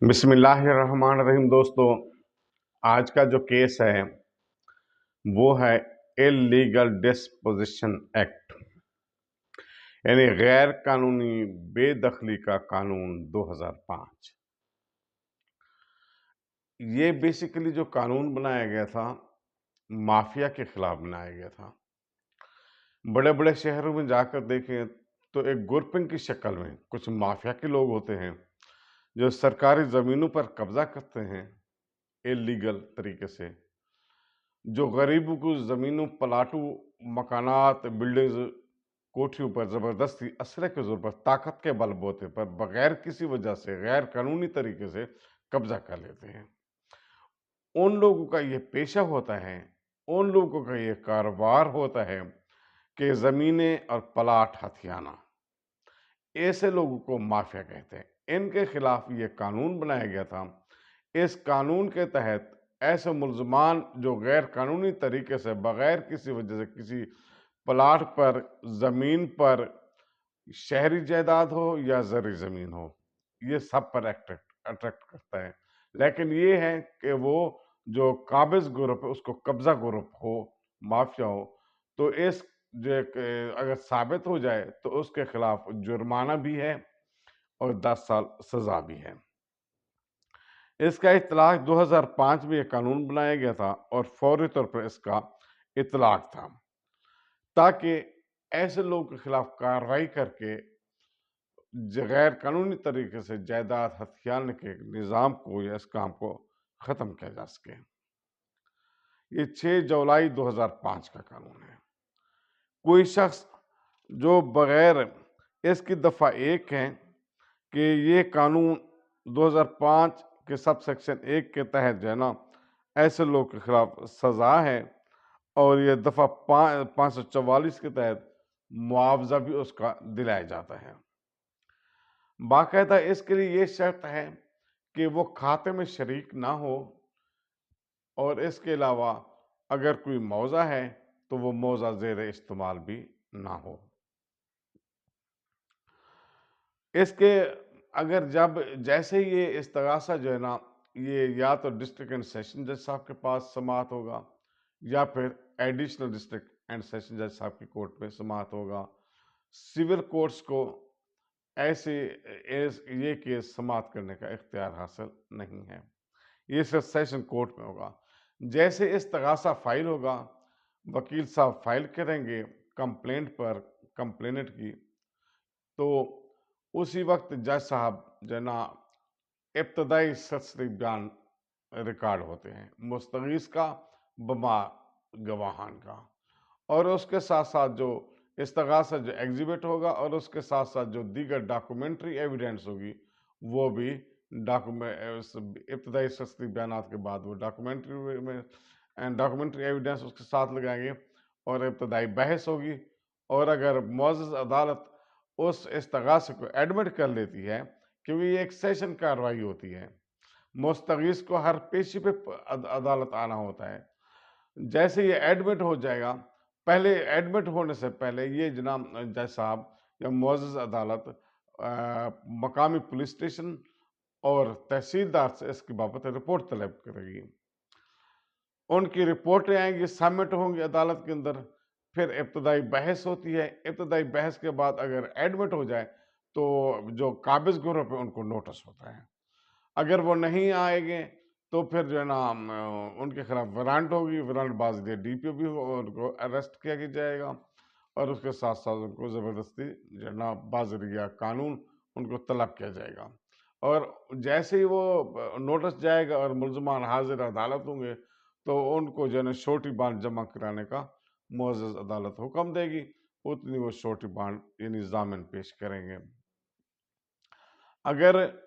बिस्मिल्लाहिर्रहमानिर्रहीम। दोस्तों, आज का जो केस है वो है इल्लीगल डिस्पोजिशन एक्ट, यानी गैर कानूनी बेदखली का कानून 2005। ये बेसिकली जो कानून बनाया गया था माफिया के खिलाफ बनाया गया था। बड़े बड़े शहरों में जाकर देखें तो एक ग्रुपिंग की शक्ल में कुछ माफिया के लोग होते हैं जो सरकारी जमीनों पर कब्जा करते हैं इल्लीगल तरीके से, जो गरीबों को ज़मीनों, प्लाटों, मकानात, बिल्डिंग्स, कोठियों पर ज़बरदस्ती असले के ज़ोर पर, ताकत के बलबूते पर, बगैर किसी वजह से गैर कानूनी तरीके से कब्जा कर लेते हैं। उन लोगों का ये पेशा होता है, उन लोगों का ये कारोबार होता है कि ज़मीनें और प्लाट हथियाना। ऐसे लोगों को माफिया कहते हैं। इनके खिलाफ ये कानून बनाया गया था। इस कानून के तहत ऐसे मुल्ज़मान जो गैर कानूनी तरीके से बगैर किसी वजह से किसी प्लाट पर, ज़मीन पर, शहरी जायदाद हो या ज़री ज़मीन हो, ये सब पर अट्रैक्ट करता है। लेकिन ये है कि वो जो काबिज़ ग्रुप है उसको कब्ज़ा ग्रुप हो, माफिया हो, तो इस अगर साबित हो जाए तो उसके खिलाफ जुर्माना भी है और 10 साल सजा भी है। इसका इतलाक 2005 में यह कानून बनाया गया था और फौरी तौर पर इसका इतलाक था ताकि ऐसे लोगों के खिलाफ कार्रवाई करके गैर कानूनी तरीके से जायदाद हथियाने के निज़ाम को या इस काम को ख़त्म किया जा सके। ये 6 जुलाई 2005 का कानून है। कोई शख्स जो बगैर इसकी दफ़ा 1 है कि ये कानून 2005 के सब सेक्शन 1 के तहत जो है ना, ऐसे लोग के खिलाफ सज़ा है और ये दफ़ा 544 के तहत मुआवजा भी उसका दिलाया जाता है। बाकायदा इसके लिए ये शर्त है कि वो खाते में शरीक ना हो और इसके अलावा अगर कोई मौज़ा है तो वो मौज़ा ज़ेर इस्तेमाल भी ना हो। इसके अगर जब जैसे ये इस्तगासा जो है ना, ये या तो डिस्ट्रिक्ट एंड सेशन जज साहब के पास समाअत होगा या फिर एडिशनल डिस्ट्रिक्ट एंड सेशन जज साहब की कोर्ट में समाअत होगा। सिविल कोर्ट्स को ये केस समाअत करने का इख्तियार हासिल नहीं है, ये सिर्फ सेशन कोर्ट में होगा। जैसे इस्तगासा फाइल होगा, वकील साहब फाइल करेंगे कंप्लेंट पर कंप्लेनेंट की, तो उसी वक्त जज साहब जो ना इब्तदाई सस्ती बयान रिकॉर्ड होते हैं, मुस्तगीस का, बमा गवाहान का, और उसके साथ साथ जो इस्तगासा जो एग्जिबिट होगा और उसके साथ साथ जो दीगर डॉक्यूमेंट्री एविडेंस होगी वो भी इब्तदाई सस्ती बयानात के बाद वो डॉक्यूमेंट्री एविडेंस उसके साथ लगाएंगे और इब्तदाई बहस होगी। और अगर मुअज़्ज़ज़ अदालत उस इस्तगासे को एडमिट कर लेती है, क्योंकि ये एक सेशन कार्रवाई होती है, मुस्तगीस को हर पेशी पे अदालत आना होता है। जैसे ये एडमिट हो जाएगा, पहले एडमिट होने से पहले ये जनाब जज साहब या मुअज़्ज़ज़ अदालत मकामी पुलिस स्टेशन और तहसीलदार से इसकी बाबत रिपोर्ट तलब करेगी। उनकी रिपोर्टें आएंगी, सबमिट होंगी अदालत के अंदर, फिर इब्तदाई बहस होती है। इब्तदाई बहस के बाद अगर एडमिट हो जाए तो जो काबिज ग्रुप है उनको नोटिस होता है। अगर वो नहीं आएंगे तो फिर जो है ना उनके खिलाफ वारंट होगी, वारंट बाज दिए DPO भी हो, उनको अरेस्ट किया जाएगा और उसके साथ साथ उनको ज़बरदस्ती जो है ना बाज़रिया कानून उनको तलब किया जाएगा। और जैसे ही वो नोटिस जाएगा और मुल्ज़मान हाजिर अदालत होंगे तो उनको जो है ना शोटी बांड जमा कराने का मुअज़्ज़ज़ अदालत हुक्म देगी, उतनी वो शोटी बांड यानी ज़ामिन पेश करेंगे। अगर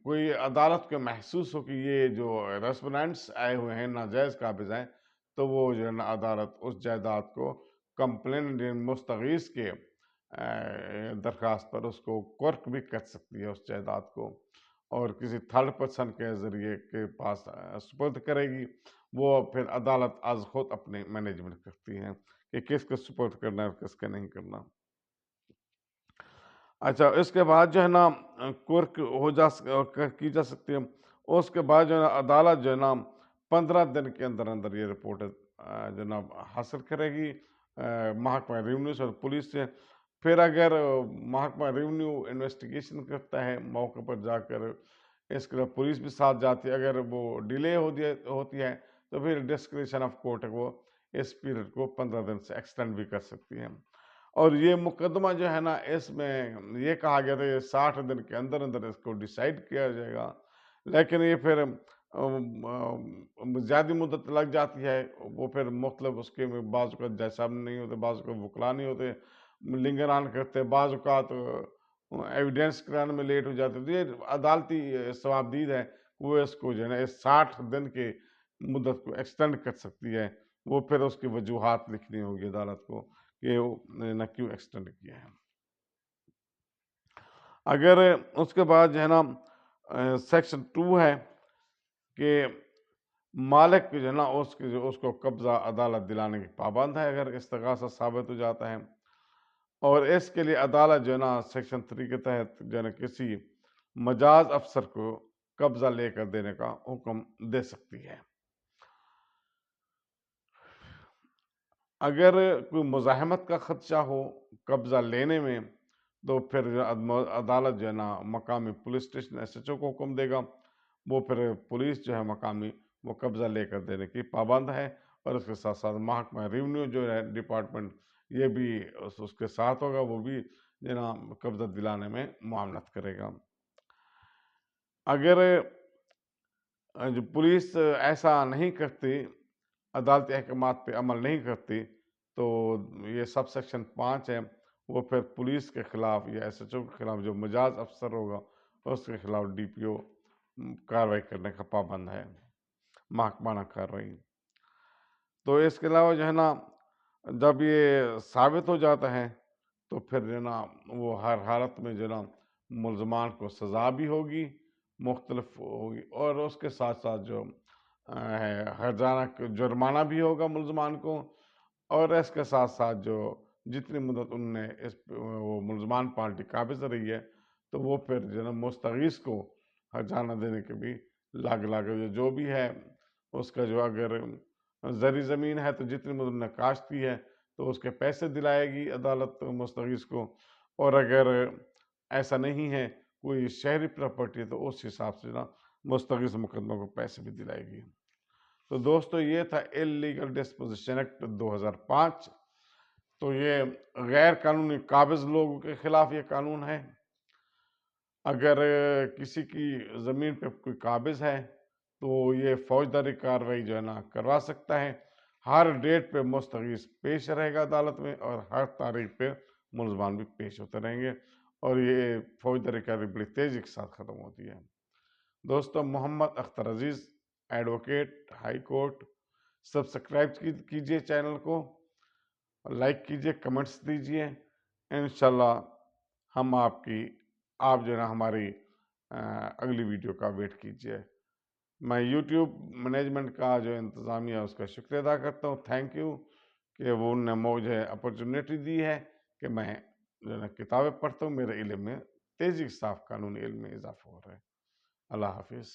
कोई अदालत को महसूस हो कि ये जो रेस्पोनेंट्स आए हुए हैं नाजायज़ काबिज हैं, तो वो जो है ना अदालत उस जायदाद को कंप्लेनेंट मुस्तगीस के दरख्वास्त पर उसको कुर्क भी कर सकती है उस जायदाद को, और किसी थर्ड पर्सन के ज़रिए के पास सुपुर्द करेगी। वो फिर अदालत आज खुद अपनी मैनेजमेंट करती है कि किसको सुपुर्द करना है और किसका नहीं करना। अच्छा, इसके बाद जो है ना कुर्क हो जा स की जा सकती है। और उसके बाद जो है ना अदालत जो है ना 15 दिन के अंदर-अंदर ये रिपोर्ट जनाब हासिल करेगी महकमा रेवेन्यू से और पुलिस से। फिर अगर महकमा रेवेन्यू इन्वेस्टिगेशन करता है मौके पर जाकर, इसके लिए पुलिस भी साथ जाती है। अगर वो डिले होती है तो फिर डिस्क्रिशन ऑफ कोर्ट है, वो इस पीरियड को 15 दिन से एक्सटेंड भी कर सकती है। और ये मुकदमा जो है ना, इसमें ये कहा गया था ये 60 दिन के अंदर अंदर इसको डिसाइड किया जाएगा, लेकिन ये फिर ज़्यादा मुद्दत लग जाती है। वो फिर मुख्तलिफ उसके में बाज़ औक़ात जज साहब नहीं होते, बाज़ औक़ात वकला नहीं होते, लिंगरान करते, बाज़ औक़ात एविडेंस कराने में लेट हो जाते। तो ये अदालती सवाबदीद है, वो इसको जो है ना इस 60 दिन के मुद्दत को एक्सटेंड कर सकती है। वो फिर उसकी वजूहात लिखनी होगी अदालत को कि वो ना क्यों एक्सटेंड किया है। अगर उसके बाद जो है ना सेक्शन 2 है कि मालिक जो है ना उसको कब्ज़ा अदालत दिलाने की पाबंद है अगर इस्तिग़ासा साबित हो जाता है। और इसके लिए अदालत जो है ना सेक्शन 3 के तहत जो है ना किसी मजाज अफसर को कब्ज़ा लेकर देने का हुक्म दे सकती है। अगर कोई मुज़ाहमत का ख़दशा हो कब्ज़ा लेने में, तो फिर जो अदालत जो है ना मकामी पुलिस स्टेशन एसएचओ को हुक्म देगा। वो फिर पुलिस जो है मकामी वो कब्ज़ा लेकर देने की पाबंद है। और उसके साथ साथ महकमा रेवेन्यू जो है डिपार्टमेंट, ये भी उसके साथ होगा, वो भी जो है ना कब्ज़ा दिलाने में मुआवनत करेगा। अगर जो पुलिस ऐसा नहीं करती, अदालती अहकामात पे अमल नहीं करती, तो ये सब सेक्शन 5 है, वो फिर पुलिस के खिलाफ या एसएचओ के खिलाफ जो मजाज अफसर होगा, उसके खिलाफ डीपीओ कार्रवाई करने का पाबंद है, महकमाना कार्रवाई। तो इसके अलावा जो है ना, जब ये साबित हो जाता है, तो फिर जो है ना वो हर हालत में जो है ना मुल्ज़मान को सज़ा भी होगी, मुख्तलिफ होगी, और उसके साथ साथ जो है हर्जाना जुर्माना भी होगा मुल्ज़मान को। और इसके साथ साथ जो जितनी मुद्दत उनने इस वो मुल्ज़मान पार्टी काबिज़ रही है, तो वो फिर जो है ना मुस्तगीस को हर्जाना देने के भी लाग जो भी है उसका जो अगर ज़री ज़मीन है तो जितनी मुद्दत उन्होंने काश्त की है तो उसके पैसे दिलाएगी अदालत मुस्तगीस को। और अगर ऐसा नहीं है, कोई शहरी प्रॉपर्टी है, तो उस हिसाब से ना मुस्तगीस मुकदमा को पैसे भी दिलाएगी। तो दोस्तों, ये था इल्लीगल डिस्पोजिशन एक्ट 2005। तो ये गैर कानूनी काबिज लोगों के खिलाफ ये कानून है। अगर किसी की ज़मीन पे कोई काबिज है, तो ये फौजदारी कार्रवाई जो है ना करवा सकता है। हर डेट पे मुस्तगीस पेश रहेगा अदालत में, और हर तारीख पे मुल्ज़मान भी पेश होते रहेंगे, और ये फौजदारी कार्रवाई बड़ी तेज़ी के साथ ख़त्म होती है। दोस्तों, मोहम्मद अख्तर अज़ीज़, एडवोकेट, हाई कोर्ट। सब्सक्राइब कीजिए चैनल को, लाइक कीजिए, कमेंट्स दीजिए। इंशाल्लाह हम आप जो है ना हमारी अगली वीडियो का वेट कीजिए। मैं यूट्यूब मैनेजमेंट का जो इंतज़ामिया उसका शुक्रिया अदा करता हूँ, थैंक यू कि वो उन्होंने मुझे अपॉर्चुनिटी दी है कि मैं जो है ना किताबें पढ़ता हूँ, मेरे इल्म में तेज़ी के साथ कानूनी इल्म में इजाफ़ा हो रहा है। अल्लाह हाफ़िज़।